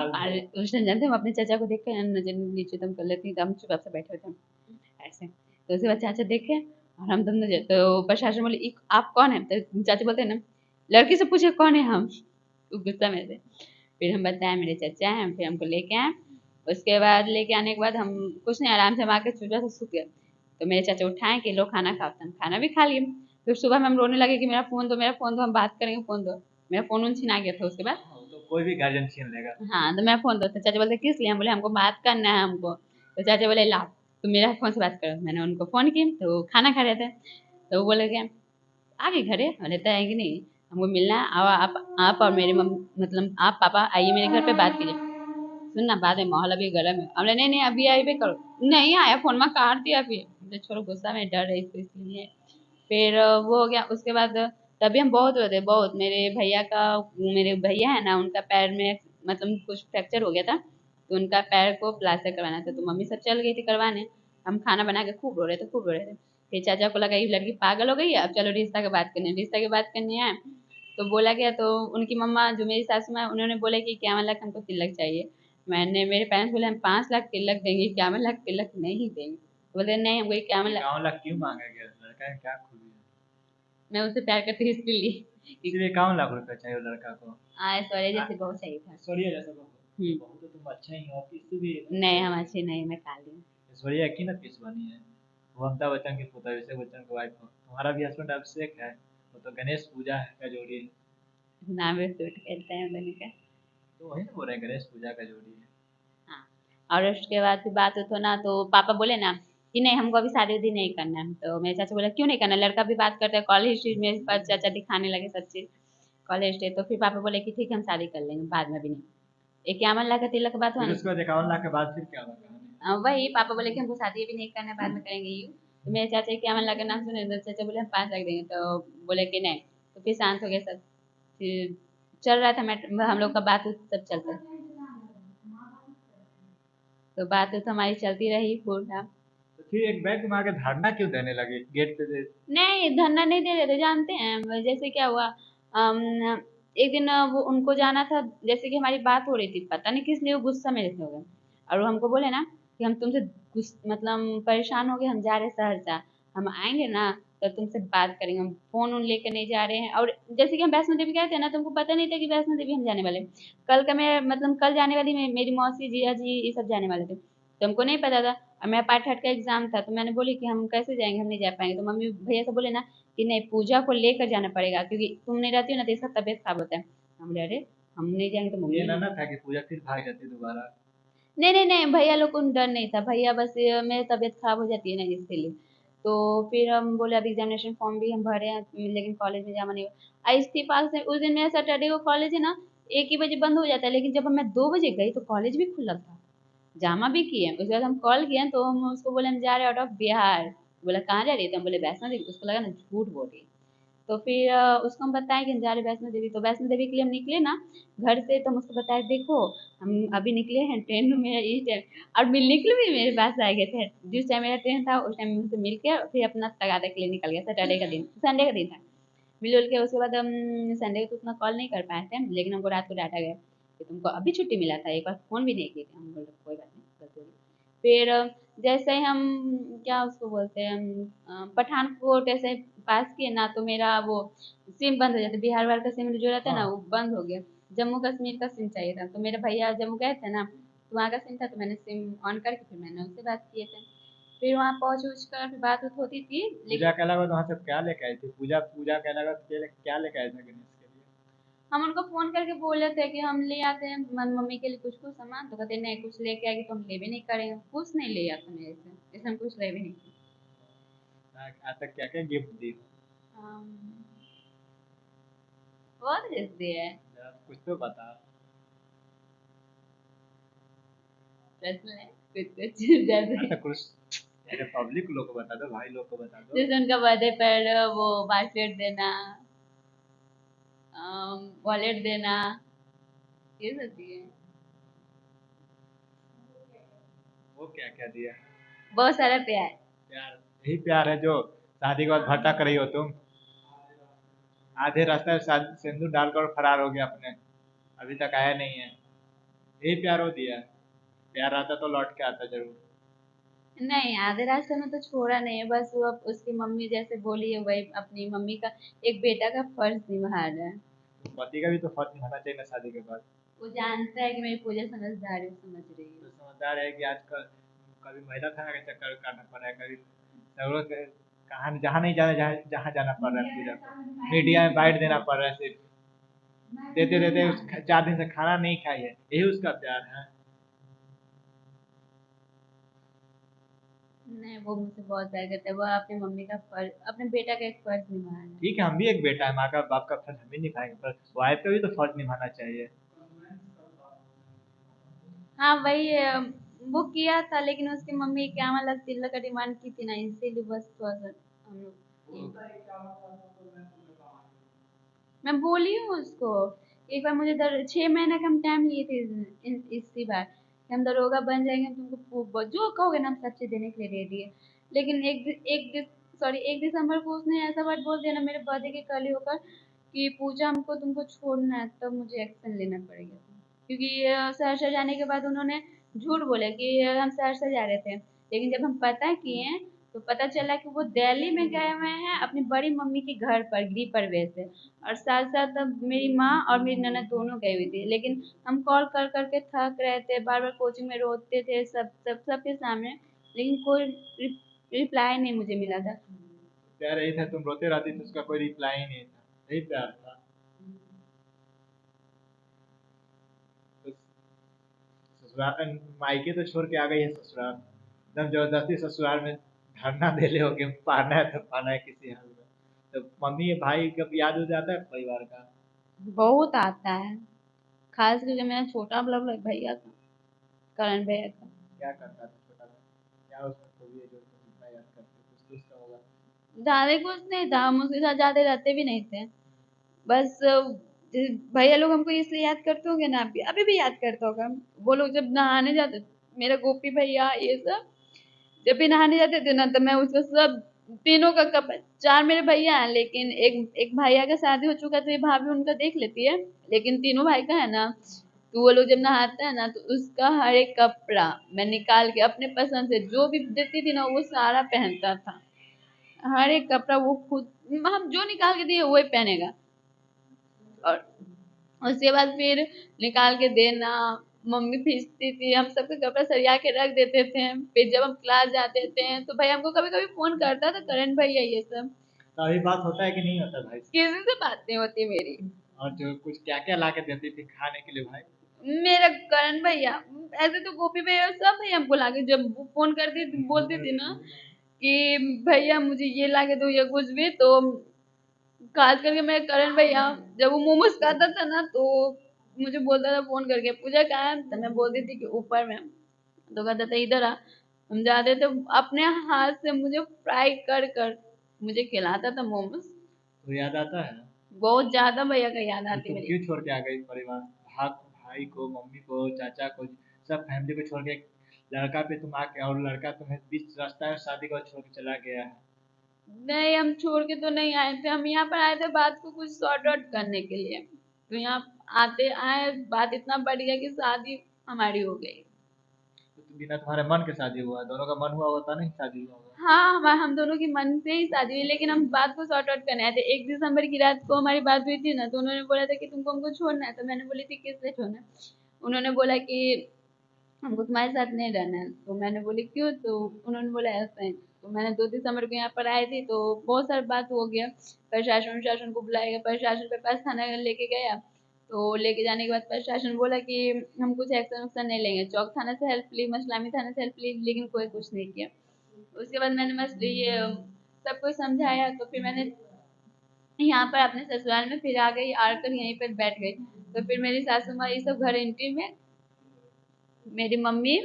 उस टाइम जानते हम अपने चाचा को देख के नजर नीचे दम कर लेती, तो हम चुपचाप से बैठे थे ऐसे। तो उसके बाद चाचा देखे और हम दम नजर, तो प्रशासन बोले आप कौन है, तो चाचा बोलते हैं ना लड़की से पूछे कौन है हम, गुस्सा में से। फिर हम बताए मेरे चाचा हैं, फिर हमको लेके आए। उसके बाद लेके आने के बाद हम कुछ नहीं, आराम से हम आके चुपचाप से सूत गए। तो मेरे चाचा उठाए कि लो खाना खाओ, तो हम खाना भी खा लिए। फिर सुबह में हम रोने लगे कि मेरा फ़ोन दो, मेरा फ़ोन दो, हम बात करेंगे, फ़ोन दो। मेरा फ़ोन उन छिना गया था उसके बाद। तो कोई भी गार्जियन छीन लेगा। हाँ, तो मेरा फ़ोन दो, तो चाचा बोलते किस लिए, हम बोले हमको बात करना है हमको। तो चाचा बोले लाओ तुम मेरा फ़ोन से बात करो। मैंने उनको फ़ोन की, तो वो खाना खा रहे थे। तो वो बोले क्या आ गए घरे, मैंने तो आएंगे नहीं, हमको मिलना है। और आप और मेरे मतलब आप पापा आइए मेरे घर पे बात कीजिए। सुनना बाद में माहौल अभी गर्म है, हमने नहीं नहीं अभी आई भी करो, नहीं आया फोन में काट दिया। फिर मुझे छोड़ो, गुस्सा में डर रही थी इसलिए। फिर वो हो गया। उसके बाद तभी हम बहुत रोते बहुत। मेरे भैया है ना, उनका पैर में मतलब कुछ फ्रैक्चर हो गया था, तो उनका पैर को प्लास्टर करवाना था, तो मम्मी सब चल गई थी करवाने। हम खाना बना के खूब रो रहे थे, खूब रो रहे थे। फिर चाचा को लगा ये लड़की पागल हो गई है, अब चलो रिश्ता की बात करने, रिश्ता की बात करने आए। तो बोला गया, तो उनकी मम्मा जो मेरी सासू माँ, उन्होंने बोला कि 51 लाख हमको तिलक चाहिए। मैंने मेरे पेरेंट्स बोले हम 5 लाख तिलक देंगे, 51 लाख तिलक नहीं देंगे। बोले नहीं हमको 51 लाख। 51 लाख क्यों मांगा गया, लड़का है क्या खूबी है? मैं उससे प्यार करती हूँ इसलिए। सिर्फ 51 लाख रुपए चाहिए लड़का को? ऐश्वर्या जैसे बहुत चाहिए था। ऐश्वर्या जैसा बहू? हम्म। बहू तो तुम अच्छा ही हो, किससे भी नहीं हम अच्छे नहीं, मैं काली हूँ। ऐश्वर्या की ना किस बनी है? वो अमिताभ बच्चन की पुत्र, अभिषेक बच्चन की वाइफ हो। तुम्हारा भी हस्बैंड अभिषेक है, वो तो गणेश पूजा है का जोड़ी है। नाम भी सूट करते हैं दोनों का। तो वही ना बोल रहे हैं, गणेश पूजा का जोड़ी है। हाँ। और उसके बाद फिर बात हुई तो ना, तो पापा बोले ना कि नहीं हमको अभी शादी उदी नहीं करना है। तो मेरे चाचा बोला क्यों नहीं करना, लड़का भी बात करते हैं कॉलेज हिस्ट्री में, पर चाचा दिखाने लगे सब चीज़ कॉलेज हिस्ट्री। तो फिर पापा बोले कि ठीक है हम शादी कर लेंगे बाद में भी नहीं। 51 लाख का तिलक का बात हुआ फिर ना। उसके बाद 51 लाख के बाद फिर क्या हुआ कहानी? वही पापा बोले कि हमको शादी भी नहीं करना है, बाद में करेंगे यू। तो मेरे चाचा 51 लाख का नाम सुने, तो चाचा बोले हम 5 लाख देंगे, तो बोले कि नहीं। तो फिर शांत हो गया सब। फिर चल रहा था हम लोग का बात उत सब चलता। तो बात उत हमारी चलती रही पूरा। तो फिर एक बैंक में आके धरना क्यों देने लगे गेट पे नहीं धरना नहीं दे रहे थे, जानते हैं जैसे क्या हुआ। अम, एक दिन वो उनको जाना था, जैसे कि हमारी बात हो रही थी, पता नहीं किस लिए वो गुस्सा मेरे से हो गए। और वो हमको बोले ना कि हम तुमसे मतलब परेशान हो गए, हम जा रहे सहरसा, हम आएंगे ना तो तुमसे बात करेंगे, हम फोन उन लेकर नहीं जा रहे हैं। और जैसे कि हम वैष्णो देवी गए थे ना, तुमको पता नहीं था कि वैष्णो देवी हम जाने वाले। कल का मैं मतलब कल जाने वाली मेरी मौसी जिया जी ये सब जाने वाले थे, तो हमको नहीं पता था। और मेरा पार्ट थर्ड का एग्जाम था, तो मैंने बोली कि हम कैसे जाएंगे, हम नहीं जा पाएंगे। तो मम्मी भैया से बोले ना कि नहीं पूजा को लेकर जाना पड़ेगा, क्योंकि तुम नहीं रहती हो ना तो इसका तबीयत खराब होता है। हम बोले अरे हम नहीं जाएंगे तो ये मम्मी ना नहीं। ना था कि पूजा फिर भाग जाती दोबारा? नहीं नहीं नहीं भैया लोग को डर नहीं था, भैया बस मेरी तबीयत खराब हो जाती है ना इसके लिए। तो फिर हम बोले अब एग्जामिनेशन फॉर्म भी हम भरे हैं, लेकिन कॉलेज में जाना नहीं हुआ। इस्तीफा से उस दिन मेरा सैटरडे को कॉलेज है ना, 1 ही बजे बंद हो जाता है, लेकिन जब मैं 2 बजे गई तो कॉलेज भी खुला था, जामा भी किए। उसके बाद हम कॉल किए, तो हम उसको बोले हम जा रहे हैं आउट ऑफ बिहार। बोला कहाँ जा रही है, तो हम बोले वैष्णो देवी। उसको लगा ना झूठ बोल रही है। तो फिर उसको हम बताएं कि हम जा रहे हैं वैष्णो देवी। तो वैष्णो देवी के लिए हम निकले ना घर से, तो हम उसको बताया देखो हम अभी निकले हैं ट्रेन में, मेरा इस टाइम। और मिलने के लिए भी मेरे पास आ गए थे, जिस टाइम मेरा ट्रेन था उस टाइम मुझसे मिल के फिर अपना तगादा के लिए निकल गया। सैटरडे का दिन, संडे का दिन था। मिल उल के उसके बाद हम संडे को तो उतना कॉल नहीं कर पाए थे, लेकिन हमको रात को डांटा गया कि तुमको अभी छुट्टी मिला था, एक बार फ़ोन भी नहीं किए थे। हम बोले कोई बात नहीं गलती हो गई। फिर जैसे ही हम क्या उसको बोलते हैं पठानकोट ऐसे पास किए ना, तो मेरा वो सिम बंद हो जाता, बिहार वार का सिम जो रहता है ना हाँ। वो बंद हो गया। जम्मू कश्मीर का सिम चाहिए था, तो मेरे भैया जम्मू गए थे ना, तो वहाँ का सिम था, तो मैंने सिम ऑन करके फिर मैंने उनसे बात किए थे। फिर वहाँ पहुँच उच कर फिर बात उत होती थी, पूजा लेकिन के अलावा तो वहाँ से क्या लेके आई थी? पूजा पूजा के अलावा क्या लेके आए थे गणेश के लिए? हम उनको फ़ोन करके बोले थे कि हम ले आते हैं मम्मी के लिए कुछ कुछ सामान, तो कहते नहीं कुछ लेके आएगी तो हम ले भी नहीं करेंगे, कुछ नहीं ले आता मेरे से, इसलिए हम कुछ ले भी नहीं किए। आज तक क्या क्या गिफ्ट दी? अम, बहुत चीज़ दिए है। जरा कुछ तो बता। सच में कुछ कुछ जैसे हाँ तो कुछ अरे पब्लिक लोग को बता दो, भाई लोग को बता दो। जैसे उनका बर्थडे पर वो बास्केट देना, वॉलेट देना, ये सब दिए। वो क्या क्या दिया? बहुत सारा प्यार। प्यार? यही प्यार है जो शादी के बाद भटक रही हो तुम? आधे रास्ते में सिंदूर डालकर फरार हो गया अपने, अभी तक आया नहीं है। यही प्यार वो दिया है। प्यार आता तो लौट के आता जरूर। नहीं, आधे रास्ते में तो छोड़ा नहीं है, बस वो अब उसकी मम्मी जैसे बोली है वही अपनी मम्मी का एक बेटा का फर्ज निभा रहा है। तो पति का भी तो फर्ज निभाना चाहिए ना शादी के बाद। वो जानता है कि मेरी पूजा समझदार है, समझ रही है। तो समझदार है कि आजकल कभी महिला थाना का चक्कर काटना पड़ रहा है, कभी जरूरत है कहाँ जहाँ नहीं जाना, जहाँ जहाँ जाना पड़ रहा है पूजा को, मीडिया में बाइट देना पड़ रहा है सिर्फ, देते देते 4 दिन से खाना नहीं खाई है, यही उसका प्यार है। नहीं, वो मुझसे बहुत प्यार करता है, वो अपनी मम्मी का फर्ज, अपने बेटा का एक फर्ज निभा रहा है। ठीक है, हम भी एक बेटा है, माँ का बाप का फर्ज हम भी निभाएंगे, पर वाइफ का भी तो फर्ज निभाना चाहिए। हाँ वही वो किया था, लेकिन उसकी मम्मी क्या मतलब 3 लाख का डिमांड की थी ना, इसीलिए बस थोड़ा सा हम लोग मैं बोली हूँ उसको। एक बार मुझे 6 महीने का हम टाइम लिए थे इसी बार कि हम दरोगा बन जाएंगे, तुमको जो कहोगे ना हम सब चीज देने के लिए रेडी है। लेकिन सॉरी 1 दिसंबर को उसने ऐसा बात बोल दिया ना मेरे बर्थडे के कल ही होकर कि पूजा हमको तुमको छोड़ना है, तब मुझे एक्शन लेना पड़ेगा। क्योंकि सहरसा जाने के बाद उन्होंने झूठ बोला कि हम सहरसा जा रहे थे, लेकिन जब हम पता किए तो पता चला कि वो दिल्ली में गए हुए हैं अपनी बड़ी मम्मी के घर पर गृह प्रवेश है। और साथ साथ अब मेरी माँ और मेरी ननद दोनों गई हुई थी, लेकिन हम कॉल कर करके थक रहे थे, बार बार कोचिंग में रोते थे सबके सामने, लेकिन कोई रिप्लाई नहीं मुझे मिला था। प्यार यही था, तुम रोते रहती तो उसका कोई रिप्लाई ही नहीं था, यही प्यार था। तो ससुराल मायके तो छोड़ के आ गई है ससुराल, एकदम जबरदस्ती ससुराल में धरना दे ले हो कि पाना है तो पाना है किसी हाल में। तो मम्मी भाई कब याद हो जाता है परिवार का। बहुत आता है, खास करके मेरा छोटा वाला भैया का, करण भैया का। क्या करता था छोटा भाई, क्या उसमें खूबी है जो तुम इतना याद करते हो, कुछ तो उसका होगा। ज्यादा कुछ नहीं था, हम उसके साथ ज्यादा रहते भी नहीं थे। बस भैया लोग हमको इसलिए याद करते होंगे ना, अभी अभी भी याद करता होगा। वो लोग जब नहाने जाते, मेरा गोपी भैया ये सब जब भी नहाने जाते थे ना, तो मैं उसको सब तीनों का कप 4 मेरे भैया हैं, लेकिन एक एक भैया का शादी हो चुका तो ये भाभी उनका देख लेती है, लेकिन तीनों भाई का है ना। तो वो लोग जब नहाते हैं ना तो उसका हर एक कपड़ा मैं निकाल के अपने पसंद से जो भी देती थी ना वो सारा पहनता था। हर एक कपड़ा वो खुद, हम जो निकाल के दिए वही पहनेगा। और उसके बाद फिर निकाल के देना, मम्मी भेजती थी, हम सबके कपड़ा सरिया के रख देते थे। फिर जब हम क्लास जाते थे तो भाई हमको कभी कभी फोन करता था, करण भैया ये सब। तो अभी बात होता है कि नहीं होता भाई से? किसी से बात नहीं होती मेरी। और जो कुछ क्या क्या ला के देती थी खाने के लिए भाई। मेरा करण भैया, ऐसे तो गोपी भैया सब भैया हमको लाके जब वो फोन करती थी बोलती थी ना कि भैया मुझे ये लाके दो या कुछ भी, तो खास करके मेरे करण भैया जब वो मोमोज खाता था ना तो मुझे बोलता था फोन करके पूजा कहाँ है, तो मैं बोलती थी कि ऊपर में। तो कहता था इधर आ। हम जाते थे, अपने हाथ से मुझे फ्राई कर कर मुझे खिलाता था मोमोज। तो याद आता है। बहुत ज्यादा भैया का याद तो आती तुम मेरी। क्यों छोड़ के आ गई परिवार, भाग भाई को मम्मी को चाचा को, सब फैमिली को छोड़ के लड़का पे तुम आके, और लड़का तुम्हें बीच रास्ता में शादी को छोड़ के चला गया है। नहीं, हम छोड़ के तो नहीं आए थे, हम यहाँ पर आए थे बात को कुछ सॉर्ट आउट करने के लिए। तो यहाँ आते आए बात इतना बढ़ गया कि शादी हमारी हो गई। तो बिना तुम्हारे मन के शादी हुआ, दोनों का मन हुआ होता नहीं शादी हुआ होगा। हाँ, हम दोनों की मन से ही शादी हुई, लेकिन हम बात को सॉर्ट आउट करने आए थे। 1 दिसंबर की रात को हमारी बात हुई थी ना, तो उन्होंने बोला था कि तुमको हमको छोड़ना है, तो मैंने बोली थी किस लिए छोड़ना है। उन्होंने बोला कि हमको तुम्हारे साथ नहीं रहना है, तो मैंने बोली क्यों, तो उन्होंने बोला ऐसा है। तो मैंने 2 दिसंबर को यहाँ पर आई थी तो बहुत सारी बात हो गया, प्रशासन को बुलाया गया, प्रशासन के पास थाना लेके गया। तो लेके जाने के बाद प्रशासन बोला कि हम कुछ एक्शन वक्शन नहीं लेंगे, चौक थाना से हेल्प ली, मसलामी थाना से हेल्प ली, लेकिन कोई कुछ नहीं किया। उसके बाद मैंने बस ये सबको समझाया, तो फिर मैंने यहाँ पर अपने ससुराल में फिर आ गई, आकर यहीं पर बैठ गई। तो फिर मेरी सासू माँ ये सब घर एंट्री में, मेरी मम्मी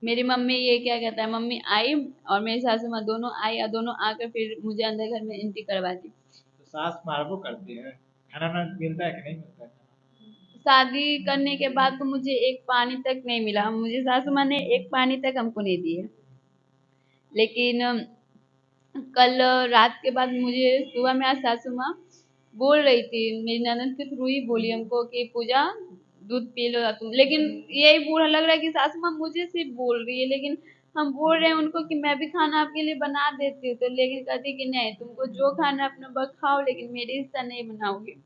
मेरी मम्मी ये क्या कहता है, मम्मी आई और मेरी सासू माँ दोनों आई, और दोनों आकर फिर मुझे अंदर घर में एंट्री करवा दी। तो सास मारबो करती है, खाना ना मिलता है कि नहीं मिलता है खाना। शादी करने के बाद तो मुझे एक पानी तक नहीं मिला, मुझे सासू माँ ने एक पानी तक हमको नहीं दिए। लेकिन कल रात के बाद मुझे सुबह में आज सासू माँ बोल रही थी, मेरी ननद के थ्रू ही बोली हमको कि पूजा दूध पी लो तुम, लेकिन यही बुरा लग रहा है कि सासू माँ मुझे सिर्फ बोल रही है, लेकिन हम बोल रहे हैं उनको कि मैं भी खाना आपके लिए बना देती हूँ, तो लेकिन कहती कि नहीं तुमको जो खाना अपना बस खाओ, लेकिन मेरे हिस्सा नहीं बनाओगे।